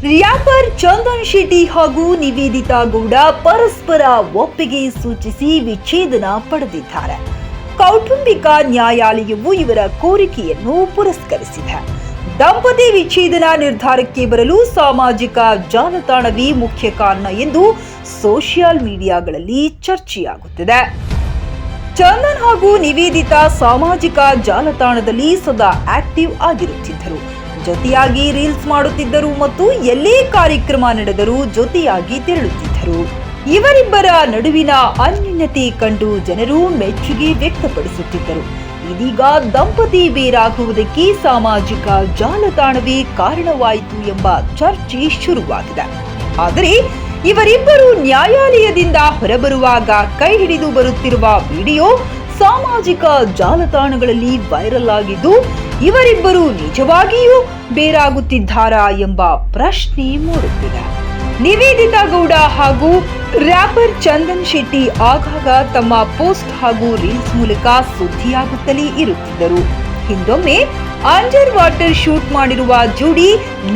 Wrapper Chandan Shetty ಹಾಗೂ ನಿವೇದಿತಾ ಗೌಡ ಪರಸ್ಪರ ಒಪ್ಪಿಗೆ ಸೂಚಿಸಿ ವಿಚ್ಛೇದನ ಪಡೆದಿದ್ದಾರೆ. ಕೌಟುಂಬಿಕ ನ್ಯಾಯಾಲಯವು ಇವರ ಕೋರಿಕೆಯನ್ನು ಪುರಸ್ಕರಿಸಿದೆ. ದಂಪತಿ ವಿಚ್ಛೇದನ ನಿರ್ಧಾರಕ್ಕೆ ಬರಲು ಸಾಮಾಜಿಕ ಜಾಲತಾಣವೇ ಮುಖ್ಯ ಕಾರಣ ಎಂದು ಸೋಷಿಯಲ್ ಮೀಡಿಯಾಗಳಲ್ಲಿ ಚರ್ಚೆಯಾಗುತ್ತಿದೆ. ಚಂದನ್ ಹಾಗೂ ನಿವೇದಿತಾ ಸಾಮಾಜಿಕ ಜಾಲತಾಣದಲ್ಲಿ ಸದಾ ಆಕ್ಟಿವ್ ಆಗಿರುತ್ತಿದ್ದರು. ಜೊತೆಯಾಗಿ ರೀಲ್ಸ್ ಮಾಡುತ್ತಿದ್ದರು ಮತ್ತು ಎಲ್ಲೇ ಕಾರ್ಯಕ್ರಮ ನಡೆದರೂ ಜೊತೆಯಾಗಿ ತೆರಳುತ್ತಿದ್ದರು. ಇವರಿಬ್ಬರ ನಡುವಿನ ಅನ್ಯೋನ್ಯತೆ ಕಂಡು ಜನರು ಮೆಚ್ಚುಗೆ ವ್ಯಕ್ತಪಡಿಸುತ್ತಿದ್ದರು. ಇದೀಗ ದಂಪತಿ ಬೇರಾಗುವುದಕ್ಕೆ ಸಾಮಾಜಿಕ ಜಾಲತಾಣವೇ ಕಾರಣವಾಯಿತು ಎಂಬ ಚರ್ಚೆ ಶುರುವಾಗಿದೆ. ಆದರೆ ಇವರಿಬ್ಬರು ನ್ಯಾಯಾಲಯದಿಂದ ಹೊರಬರುವಾಗ ಕೈ ಹಿಡಿದು ಬರುತ್ತಿರುವ ವಿಡಿಯೋ ಸಾಮಾಜಿಕ ಜಾಲತಾಣಗಳಲ್ಲಿ ವೈರಲ್ ಆಗಿದ್ದು, ಇವರಿಬ್ಬರು ನಿಜವಾಗಿಯೂ ಬೇರಾಗುತ್ತಿದ್ದಾರಾ ಎಂಬ ಪ್ರಶ್ನೆ ಮೂಡುತ್ತಿದೆ. ನಿವೇದಿತಾ ಗೌಡ ಹಾಗೂ ರ್ಯಾಪರ್ ಚಂದನ್ ಶೆಟ್ಟಿ ಆಗಾಗ ತಮ್ಮ ಪೋಸ್ಟ್ ಹಾಗೂ ರೀಲ್ಸ್ ಮೂಲಕ ಸುದ್ದಿಯಾಗುತ್ತಲೇ ಇರುತ್ತಿದ್ದರು. ಹಿಂದೊಮ್ಮೆ ಅಂಡರ್ ವಾಟರ್ ಶೂಟ್ ಮಾಡಿರುವ ಜೋಡಿ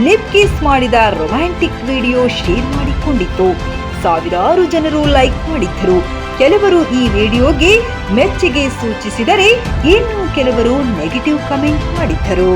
ಲಿಪ್ ಕಿಸ್ ಮಾಡಿದ ರೊಮ್ಯಾಂಟಿಕ್ ವಿಡಿಯೋ ಶೇರ್ ಮಾಡಿಕೊಂಡಿತ್ತು. ಸಾವಿರಾರು ಜನರು ಲೈಕ್ ಮಾಡಿದ್ದರು. ಕೆಲವರು ಈ ವಿಡಿಯೋಗೆ ಮೆಚ್ಚುಗೆ ಸೂಚಿಸಿದರೆ, ಇನ್ನು ಕೆಲವರು ನೆಗೆಟಿವ್ ಕಮೆಂಟ್ ಮಾಡಿದ್ದರು.